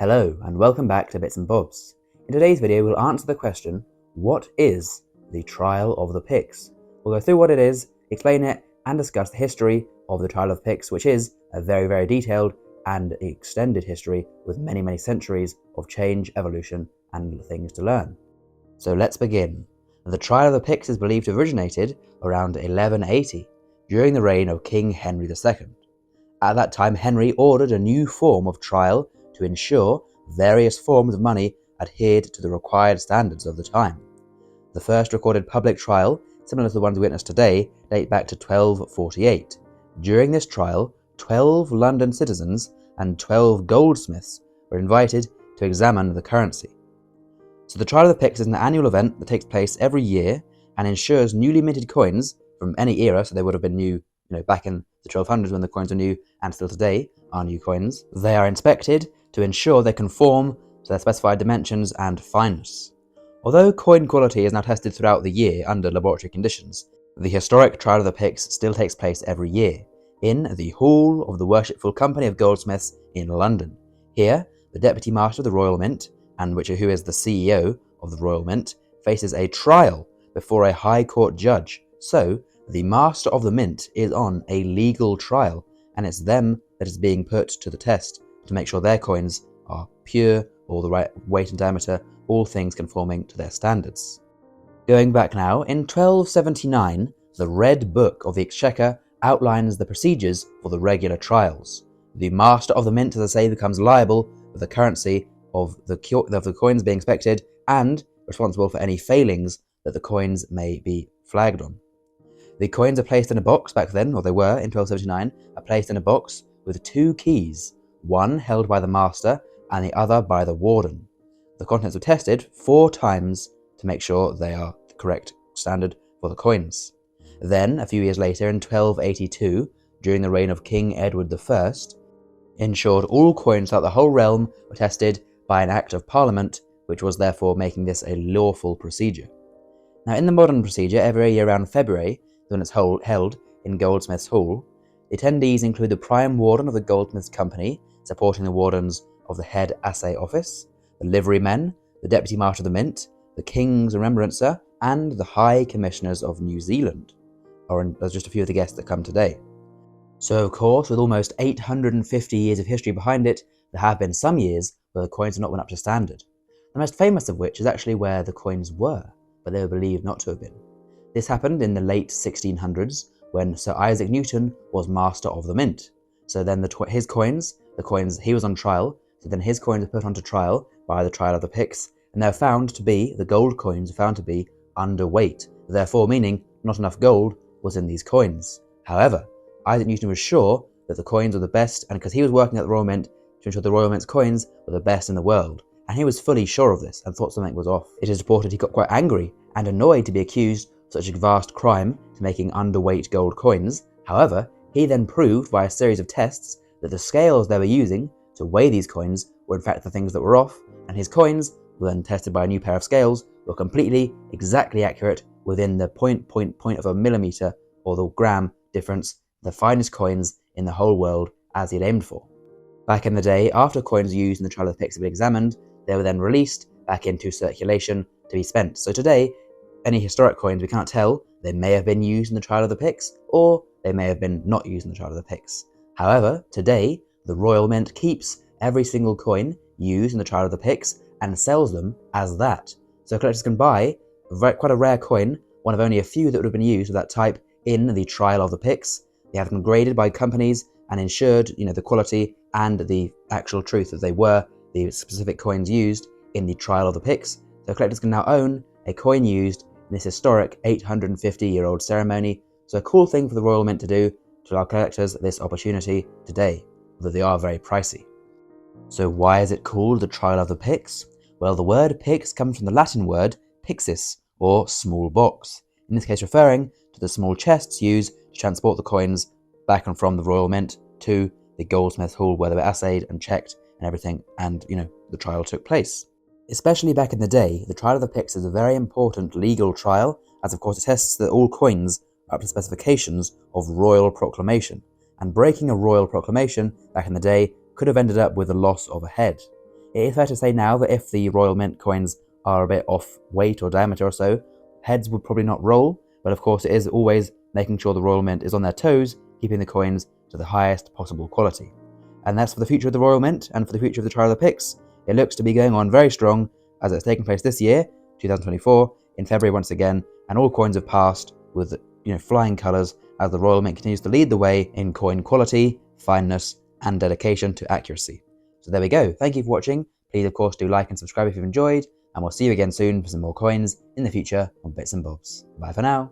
Hello and welcome back to Bits and Bobs. In today's video we'll answer the question, what is the Trial of the Picts? We'll go through what it is, explain it, and discuss the history of the Trial of the Picts, which is a very detailed and extended history with many centuries of change, evolution, and things to learn. So let's begin. The Trial of the Picts is believed to have originated around 1180, during the reign of King Henry II. At that time, Henry ordered a new form of trial to ensure various forms of money adhered to the required standards of the time. The first recorded public trial, similar to the ones we witness today, date back to 1248. During this trial, 12 London citizens and 12 goldsmiths were invited to examine the currency. So the Trial of the Picts is an annual event that takes place every year and ensures newly minted coins from any era, so they would have been new back in the 1200s when the coins were new, and still today are new coins. They are inspected to ensure they conform to their specified dimensions and fineness. Although coin quality is now tested throughout the year under laboratory conditions, the historic Trial of the Picts still takes place every year in the Hall of the Worshipful Company of Goldsmiths in London. Here, the Deputy Master of the Royal Mint, who is the CEO of the Royal Mint, faces a trial before a High Court judge. So, the Master of the Mint is on a legal trial, and it's them that is being put to the test to make sure their coins are pure, all the right weight and diameter, all things conforming to their standards. Going back now, in 1279, the Red Book of the Exchequer outlines the procedures for the regular trials. The Master of the Mint, as I say, becomes liable for the currency of the coins being inspected and responsible for any failings that the coins may be flagged on. The coins are placed in a box back then, or they were in 1279, are placed in a box with two keys, one held by the master and the other by the warden. The contents were tested 4 times to make sure they are the correct standard for the coins. Then, a few years later, in 1282, during the reign of King Edward I, ensured all coins throughout the whole realm were tested by an Act of Parliament, which was therefore making this a lawful procedure. Now, in the modern procedure, every year around February, when it's held in Goldsmiths Hall, the attendees include the Prime Warden of the Goldsmiths Company, supporting the wardens of the Head Assay Office, the Liverymen, the Deputy Master of the Mint, the King's Remembrancer, and the High Commissioners of New Zealand. There's just a few of the guests that come today. So, of course, with almost 850 years of history behind it, there have been some years where the coins have not been up to standard. The most famous of which is actually where the coins were, but they were believed not to have been. This happened in the late 1600s when Sir Isaac Newton was Master of the Mint. So then his coins, he was on trial, so then his coins were put onto trial by the Trial of the Picts, and the gold coins were found to be underweight, therefore meaning not enough gold was in these coins. However, Isaac Newton was sure that the coins were the best, and because he was working at the Royal Mint to ensure the Royal Mint's coins were the best in the world, and he was fully sure of this and thought something was off. It is reported he got quite angry and annoyed to be accused of such a vast crime to making underweight gold coins. However, he then proved by a series of tests that the scales they were using to weigh these coins were in fact the things that were off, and his coins, when tested by a new pair of scales, were exactly accurate within the point of a millimeter or the gram difference, the finest coins in the whole world as he had aimed for. Back in the day, after coins used in the Trial of the Picts had been examined, they were then released back into circulation to be spent. So today, any historic coins, we can't tell, they may have been used in the Trial of the Picts, or they may have been not used in the Trial of the Picts. However, today, the Royal Mint keeps every single coin used in the Trial of the Picts and sells them as that. So collectors can buy quite a rare coin, one of only a few that would have been used of that type in the Trial of the Picts. They have them graded by companies and ensured, the quality and the actual truth that they were the specific coins used in the Trial of the Picts. So collectors can now own a coin used in this historic 850-year-old ceremony. So a cool thing for the Royal Mint to do to allow collectors this opportunity today, although they are very pricey. So why is it called the Trial of the Picts? Well, the word Picts comes from the Latin word pixis, or small box, in this case referring to the small chests used to transport the coins back and from the Royal Mint to the Goldsmiths Hall where they were assayed and checked and everything, and the trial took place. Especially back in the day, the Trial of the Picts is a very important legal trial, as of course it tests that all coins are up to specifications of royal proclamation, and breaking a royal proclamation back in the day could have ended up with the loss of a head. It is fair to say now that if the Royal Mint coins are a bit off weight or diameter or so, heads would probably not roll, but of course it is always making sure the Royal Mint is on their toes, keeping the coins to the highest possible quality. And that's for the future of the Royal Mint and for the future of the Trial of the Picts. It looks to be going on very strong as it's taking place this year, 2024, in February once again, and all coins have passed with flying colours as the Royal Mint continues to lead the way in coin quality, fineness, and dedication to accuracy. So there we go. Thank you for watching. Please, of course, do like and subscribe if you've enjoyed, and we'll see you again soon for some more coins in the future on Bits and Bobs. Bye for now.